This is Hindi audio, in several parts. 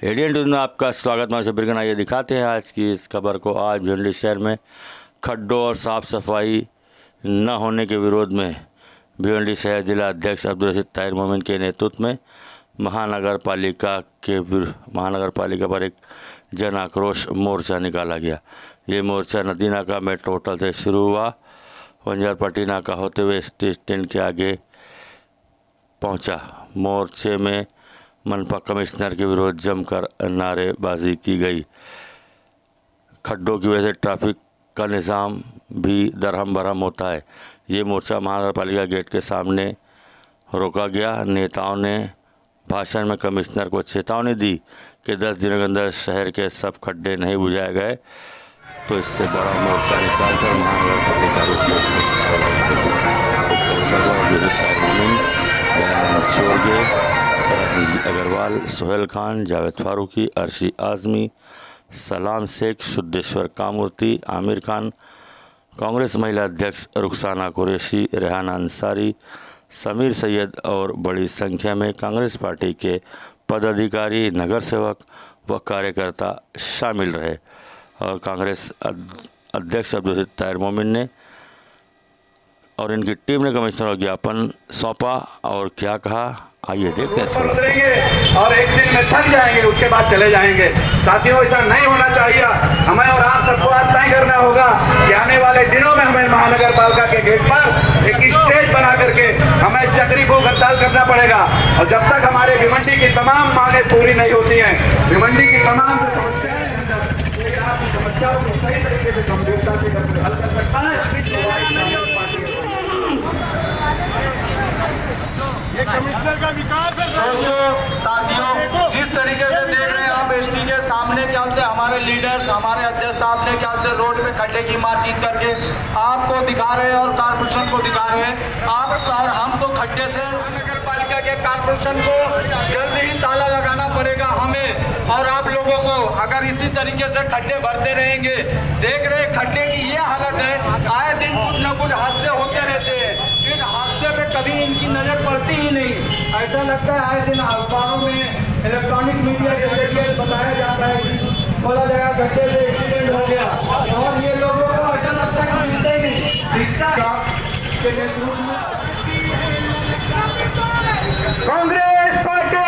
एडियन न्यूज़ में आपका स्वागत। मैं शबीर। ये दिखाते हैं आज की इस खबर को। आज भिवंडी शहर में खड्डों और साफ़ सफाई न होने के विरोध में भिवंडी शहर जिला अध्यक्ष अब्दुल रशीद ताहिर मोमिन के नेतृत्व में महानगर पालिका पर एक जन आक्रोश मोर्चा निकाला गया। ये मोर्चा नदी नाका मेट्रो होटल से शुरू हुआ, वंजारपट्टी नाका होते हुए स्टैंड के आगे पहुंचा। मोर्चे में मनपा कमिश्नर के विरोध जमकर नारेबाजी की गई। खड्डों की वजह से ट्रैफिक का निज़ाम भी दरहम बरहम होता है। ये मोर्चा महानगर पालिका गेट के सामने रोका गया। नेताओं ने भाषण में कमिश्नर को चेतावनी दी कि 10 दिनों के अंदर शहर के सब खड्डे नहीं बुझाए गए तो इससे बड़ा मोर्चा निकालकर महानगर पालिका अग्रवाल, सोहेल खान, जावेद फारूकी, अर्शी आज़मी, सलाम शेख, शुद्धेश्वर कामूर्ति, आमिर खान, कांग्रेस महिला अध्यक्ष रुखसाना कुरैशी, रेहाना अंसारी, समीर सैयद और बड़ी संख्या में कांग्रेस पार्टी के पदाधिकारी, नगर सेवक व कार्यकर्ता शामिल रहे। और कांग्रेस अध्यक्ष अब्दुल रशीद ताहिर मोमिन ने और इनकी टीम ने कमिश्नर को ज्ञापन सौंपा और क्या कहा, आइए देखते हैं। और एक दिन में थक जाएंगे, उसके बाद चले जाएंगे। साथियों, ऐसा नहीं होना चाहिए। हमें और आप सबको आज तय करना होगा कि आने वाले दिनों में हमें महानगर पालिका के गेट पर एक स्टेज बना करके हमें चक्री भूख हड़ताल करना पड़ेगा। और जब तक हमारे भिवंडी की तमाम मांगे पूरी नहीं होती हैं, भिवंडी की तमाम समस्याओं को सही तरीके से गंभीरता से हल कर सकता है। ये कमिश्नर का विकास है। साथियों, जिस तरीके से देख रहे हैं आप एसटी के सामने क्या से हमारे लीडर्स, हमारे अध्यक्ष साहब ने क्या से रोड पे खड्डे की मारपीट करके आपको दिखा रहे हैं और कारपोरेशन को दिखा रहे हैं। आप और हम तो खड्डे से नगर पालिका के कारपोरेशन को जल्द ही ताला लगाना पड़ेगा हमें और आप लोगों को। अगर इसी तरीके से खड्डे भरते रहेंगे, देख रहे खड्डे की ये हालत है, आए दिन कुछ न कुछ हादसे होते रहते हैं। इन हादसे पे कभी इनकी नजर पड़ती ही नहीं। ऐसा लगता है आए दिन अखबारों में, इलेक्ट्रॉनिक मीडिया के जरिए बताया जाता है कि 16 जगह गड्ढे से एक्सीडेंट हो गया और ये लोगों को ऐसा लगता है मिलते ही नहीं दिखता के नेतृत्व में कांग्रेस पार्टी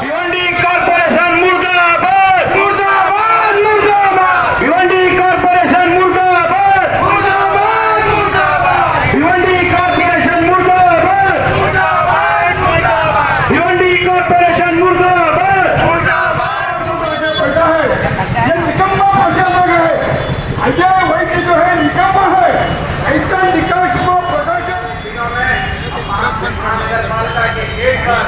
भिवंडी कॉर्पोरेशन मुर्दाबाद, मुर्दाबाद, मुर्दाबाद। भिवंडी कॉर्पोरेशन मुर्दाबाद, मुर्दाबाद, मुर्दाबाद। भिवंडी कॉर्पोरेशन मुर्दाबाद, मुर्दाबाद, मुर्दाबाद। भिवंडी कॉर्पोरेशन मुर्दाबाद, मुर्दाबाद। ये निकम्मा प्रशासन है, अजय वैद्य जो है निकम्मा है। ऐसा निकास को पकड़ के महानगर पालिका के गेट पर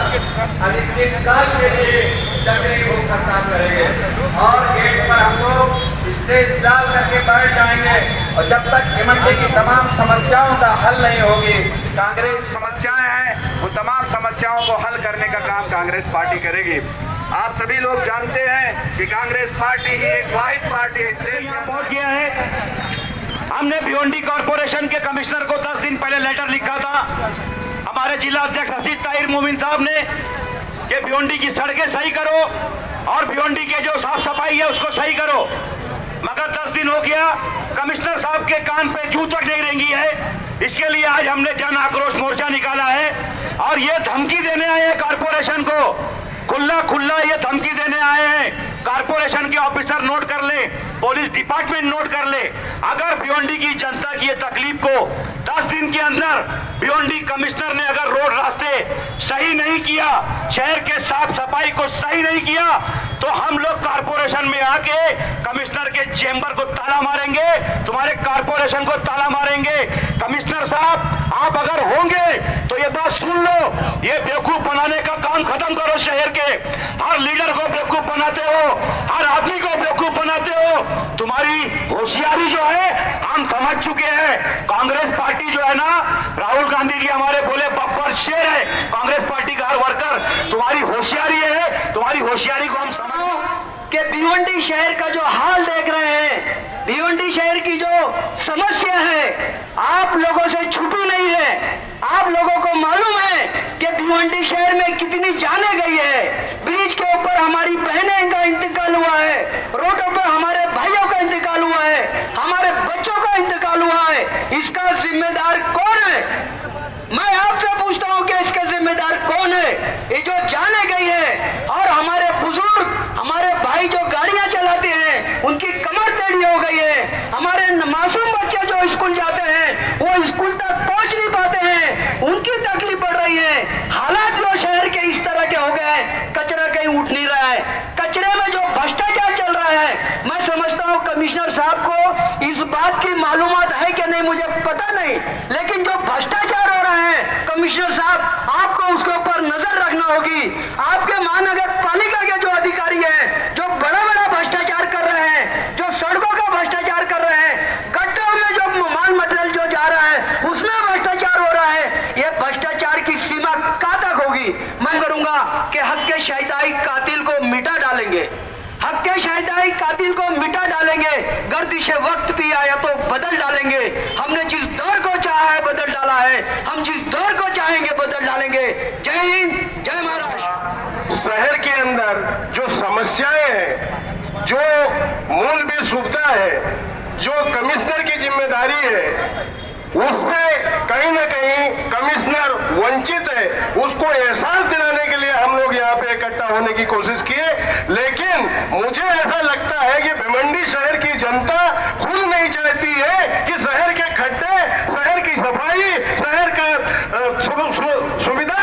अनिश्चितकाल के लिए चक्री भूख हड़ताल करेंगे और गेट पर हम लोग स्टेज डाल करके बैठ जाएंगे। और जब तक भिवंडी की तमाम समस्याओं का हल नहीं होगी, कांग्रेस समस्याएं हैं, उन तमाम समस्याओं को हल करने का काम कांग्रेस पार्टी करेगी। आप सभी लोग जानते हैं कि कांग्रेस पार्टी ही एक वाहिद पार्टी है। पहुंच गया है। हमने भिवंडी कॉर्पोरेशन के कमिश्नर को 10 दिन पहले लेटर लिखा था, हमारे जिला अध्यक्ष रशीद ताहिर मोमिन साहब ने, कि भिवंडी की सड़कें सही करो और भिवंडी के जो साफ सफाई है उसको सही करो। मगर 10 दिन हो गया, कमिश्नर साहब के कान पे जू तक नहीं रेंगी है। इसके लिए आज हमने जन आक्रोश मोर्चा निकाला है और ये धमकी देने आए हैं कॉर्पोरेशन को, खुला ये धमकी देने आए हैं। कारपोरेशन के ऑफिसर नोट कर ले, पुलिस डिपार्टमेंट नोट कर ले। अगर भिवंडी की जनता की ये तकलीफ को 10 दिन के अंदर भिवंडी कमिश्नर ने अगर रोड रास्ते सही नहीं किया, शहर के साफ सफाई को सही नहीं किया, तो हम लोग कारपोरेशन में आके कमिश्नर के चेंबर को ताला मारेंगे, तुम्हारे कारपोरेशन को ताला मारेंगे। कमिश्नर साहब, आप अगर होंगे तो ये बात सुन लो, ये बेवकूफ बनाने का काम खत्म करो। शहर के हर लीडर को बेवकूफ बनाते हो, हर आदमी को बेवकूफ बनाते हो। तुम्हारी होशियारी जो है हम समझ चुके हैं। कांग्रेस पार्टी जो है ना, राहुल गांधी जी हमारे बोले बब्बर शेर है, कांग्रेस पार्टी का हर वर्कर। तुम्हारी होशियारी है, तुम्हारी होशियारी को हम समझ कि भिवंडी शहर का जो हाल देख रहे हैं, भिवंडी शहर की जो समस्या है, आप लोगों से छुपी नहीं है। आप लोगों को मालूम है कि भिवंडी शहर में कितनी जाने गई है। ब्रिज के ऊपर हमारी बहन जो जाने गई है, और हमारे बुजुर्ग, हमारे भाई जो गाड़ियां चलाते हैं उनकी कमर टेढ़ी हो गई है। हमारे मासूम बच्चे जो स्कूल जाते हैं वो स्कूल तक पहुंच नहीं पाते हैं, उनकी तकलीफ बढ़ रही है। हालात जो शहर के इस तरह के हो गए हैं, कचरा कहीं उठ नहीं रहा है, कचरे में जो भ्रष्टाचार चल रहा है, मैं समझता हूं कमिश्नर साहब को इस बात की मालूमात है कि नहीं मुझे पता नहीं, लेकिन जो भ्रष्टाचार हो रहा है कमिश्नर साहब आपको उसके ऊपर नजर रखना होगी। आपके महानगर पालिका के जो अधिकारी हैं, जो बड़ा बड़ा भ्रष्टाचार कर रहे हैं, जो सड़कों का भ्रष्टाचार कर रहे हैं, गड्ढों में जो माल मटेरियल जो जा रहा है उसमें भ्रष्टाचार हो रहा है, ये भ्रष्टाचार की सीमा कहां तक होगी? मैं करूंगा कि हक के शहीदाई कातिल को मिटा डालेंगे, हक के शहीदाई कातिल को मिटा डालेंगे, गर्दिश वक्त भी आया तो बदल डालेंगे। हमने जिस दौर को चाहा है बदल डाला है, हम जिस दौर को चाहेंगे बदल डालेंगे। जय हिंद, जय महाराष्ट्र। शहर के अंदर जो समस्याएं हैं, जो मूलभूत सुविधा है, जो कमिश्नर की जिम्मेदारी है, उससे कहीं ना कहीं कमिश्नर वंचित है। उसको एहसास दिलाने के लिए हम लोग यहाँ पे इकट्ठा होने की कोशिश किए, लेकिन मुझे ऐसा लगता है कि भिवंडी शहर की जनता खुद नहीं चाहती है कि शहर के खड्डे, शहर की सफाई, शहर का सुविधा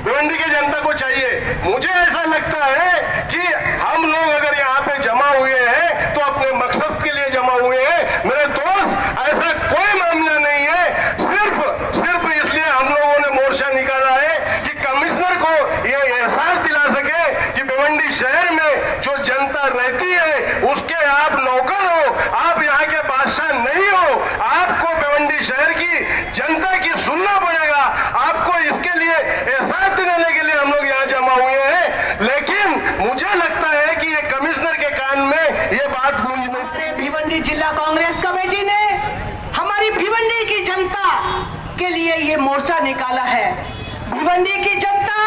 भिवंडी की जनता को चाहिए। मुझे ऐसा लगता है कि हम लोग अगर यहाँ पे जमा हुए हैं तो अपने मकसद के लिए जमा हुए हैं। मेरे दोस्त, ऐसा कोई मामला नहीं है, सिर्फ इसलिए हम लोगों ने मोर्चा निकाला है कि कमिश्नर को ये एहसास दिला सके कि भिवंडी शहर में जो जनता रहती है उसके आप नौकर हो, आप यहाँ के बादशाह नहीं हो। आपको भिवंडी शहर की जनता की सुनना पड़ेगा। आपको इसके लिए एहसास दिलाने के लिए हम लोग यहाँ जमा हुए हैं, लेकिन मुझे लगता है कि ये कमिश्नर के कान में ये बात गूंज नहीं। भिवंडी जिला कांग्रेस कमेटी ने हमारी भिवंडी की जनता के लिए ये मोर्चा निकाला है। भिवंडी की जनता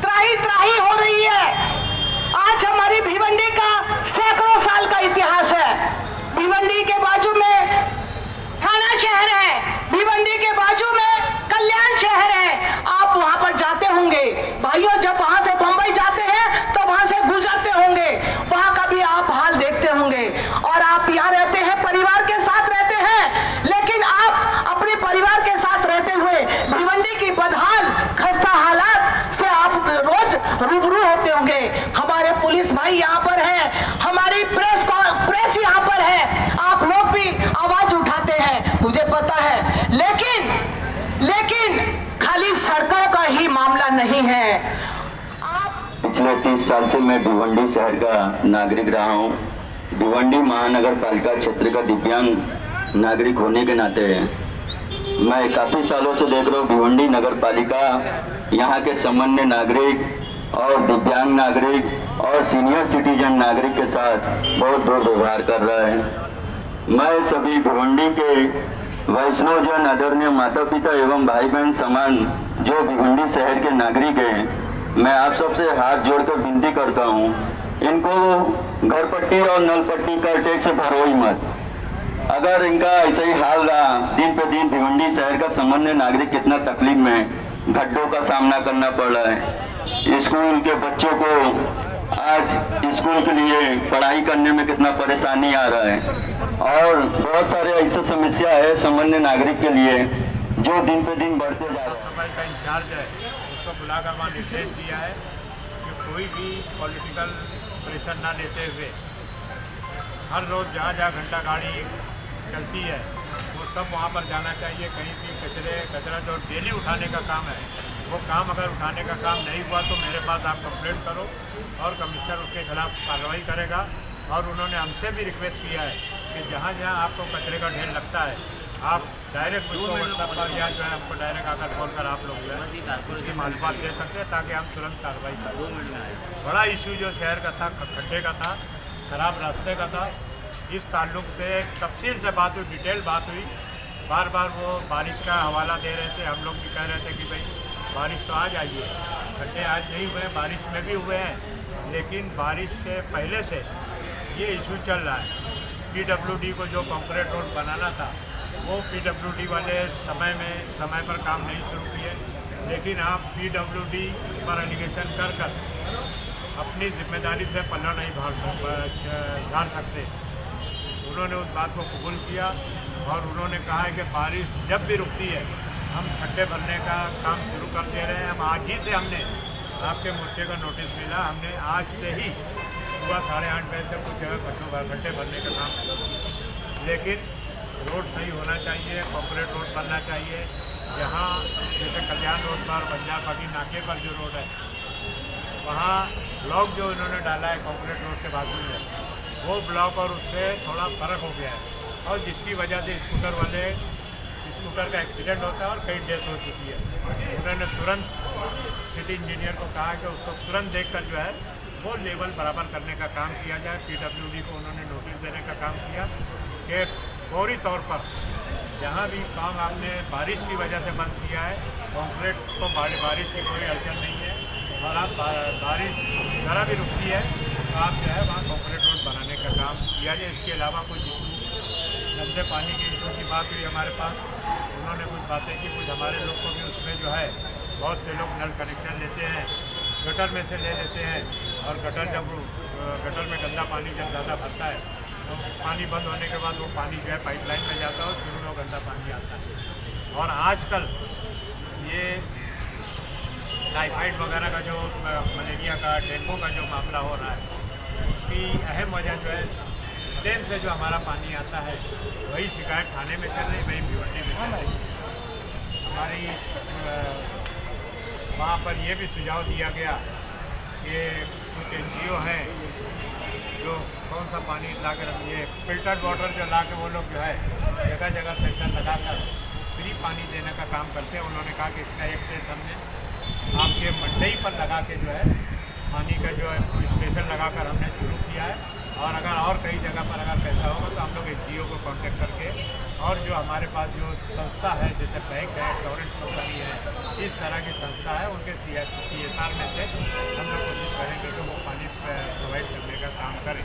त्राही त्राही हो रही है। आज हमारी भिवंडी का सैकड़ों साल का इतिहास है। भिवंडी के बाजू में थाना शहर है, भिवंडी के बाजू में कल्याण शहर है। आप वहां पर जाते होंगे भाइयों, जब वहां से बंबई जाते हैं तो वहां से गुजरते होंगे, वहां का भी आप हाल देखते होंगे। और आप यहाँ रहते हैं, परिवार के साथ रहते हैं, लेकिन आप अपने परिवार के साथ रहते हुए भिवंडी की बदहाल खस्ता हालात से आप रोज रूबरू होते होंगे। हमारे पुलिस भाई यहाँ पर है, हमारी प्रेस यहाँ पर है, आप लोग भी आवाज उठाते हैं, मुझे पता है। लेकिन खाली सड़कों का ही मामला नहीं है। पिछले 30 साल से मैं भिवंडी शहर का नागरिक रहा हूँ। भिवंडी महानगर पालिका क्षेत्र का दिव्यांग नागरिक होने के नाते मैं काफ़ी सालों से देख रहा हूँ भिवंडी नगर पालिका यहाँ के सामान्य नागरिक और दिव्यांग नागरिक और सीनियर सिटीजन नागरिक के साथ बहुत दुर्व्यवहार कर रहा है। मैं सभी भिवंडी के वैष्णव जन, आदरणीय माता पिता एवं भाई बहन समान जो भिवंडी शहर के नागरिक हैं, मैं आप सबसे हाथ जोड़कर विनती करता हूँ, इनको घर पट्टी और नल पट्टी का टैक्स भरो ही मत। अगर इनका ऐसा ही हाल रहा, दिन पे दिन भिवंडी शहर का सामान्य नागरिक कितना तकलीफ में, गड्ढों का सामना करना पड़ रहा है। स्कूल के बच्चों को आज स्कूल के लिए पढ़ाई करने में कितना परेशानी आ रहा है, और बहुत सारे ऐसे समस्या है सामान्य नागरिक के लिए जो दिन पे दिन बढ़ते जा रहे हैं। का इंचार्ज है उसको बुलाकर वहाँ निर्देश दिया है कि कोई भी पॉलिटिकल प्रेशर ना लेते हुए हर रोज़ जहाँ जहाँ घंटा गाड़ी चलती है वो सब वहाँ पर जाना चाहिए। कहीं भी कचरा जो डेली उठाने का काम है वो काम अगर उठाने का काम नहीं हुआ तो मेरे पास आप कंप्लेंट करो और कमिश्नर उसके खिलाफ कार्रवाई करेगा। और उन्होंने हमसे भी रिक्वेस्ट किया है कि जहाँ जहाँ आपको कचरे का ढेर लगता है आप डायरेक्ट उसको व्हाट्सएप पर या जो है हमको डायरेक्ट आकर कॉल कर आप लोग जो है उसकी मालूमात दे सकते हैं ताकि हम तुरंत कार्रवाई करें। बड़ा इशू जो शहर का था, खड्डे का था, खराब रास्ते का था, इस ताल्लुक से तफसील से बात हुई, डिटेल बात हुई। बार बार वो बारिश का हवाला दे रहे थे, हम लोग भी कह रहे थे कि भाई बारिश तो आज आई है, खड्डे आज नहीं हुए, बारिश में भी हुए हैं, लेकिन बारिश से पहले से ये इशू चल रहा है। PWD को जो कंक्रीट रोड बनाना था वो PWD वाले समय पर काम नहीं शुरू किए, लेकिन आप PWD पर एलिगेशन कर अपनी जिम्मेदारी से पल्ला नहीं झाड़ सकते। उन्होंने उस बात को कबूल किया और उन्होंने कहा है कि बारिश जब भी रुकती है हम खड्डे भरने का काम शुरू कर दे रहे हैं। हम आज ही से हमने आपके मोर्चे का नोटिस मिला, हमने आज से ही सुबह 8:30 बजे से कुछ जगह खड्डे भरने का काम। लेकिन रोड सही होना चाहिए, कॉर्पोरेट रोड बनना चाहिए। जहाँ जैसे कल्याण रोड पर बंजारबागी नाके पर जो रोड है वहाँ ब्लॉक जो इन्होंने डाला है कॉर्पोरेट रोड के बाजू में, वो ब्लॉक और उससे थोड़ा फ़र्क हो गया है और जिसकी वजह से स्कूटर का एक्सीडेंट होता है और कई डेथ हो चुकी है। उन्होंने तुरंत सिटी इंजीनियर को कहा कि उसको तुरंत देखकर जो है वो लेवल बराबर करने का काम किया जाए। PWD को उन्होंने नोटिस देने का काम किया कि फौरी तौर पर जहाँ भी काम आपने बारिश की वजह से बंद किया है, कॉन्क्रीट को बारिश की कोई अड़चन नहीं है और आप बारिश ज़रा भी रुकती है तो आप जो है वहाँ कॉन्क्रीट रोड बनाने का काम किया जाए। इसके अलावा कुछ गंदे पानी के इशू की बात हुई हमारे पास, उन्होंने कुछ बातें की। कुछ हमारे लोग को भी उसमें जो है बहुत से लोग नल कनेक्शन लेते हैं, गटर में से ले लेते हैं और गटर में गंदा पानी जब ज़्यादा भरता है तो पानी बंद होने के बाद वो पानी जो है पाइपलाइन में जाता है और फिर वो गंदा पानी आता है। और आजकल ये टाइफाइड वगैरह का जो मलेरिया का डेंगू का जो मामला हो रहा है उसकी अहम वजह जो है डैम से जो हमारा पानी आता है वही शिकायत थाने में चल रही, वही भिवंडी में चल रही। हमारी वहाँ पर ये भी सुझाव दिया गया कि कुछ NGO हैं जो कौन सा पानी ला कर ये फिल्टर्ड वाटर जो ला के वो लोग जो है जगह जगह सेंटर लगाकर फ्री पानी देने का काम करते हैं। उन्होंने कहा कि इसका एक सेट हमने आपके मंडई पर लगा के जो है पानी का जो है स्टेशन लगाकर हमने शुरू किया है और अगर और कई जगह पर अगर पैसा होगा तो हम लोग NGO को कॉन्टेक्ट करके और जो हमारे पास जो संस्था है जैसे बैंक है, टॉरेंट कंपनी है, इस तरह की संस्था है उनके CSR में से हम लोग कोशिश करेंगे कि वो पानी प्रोवाइड करने का काम करें।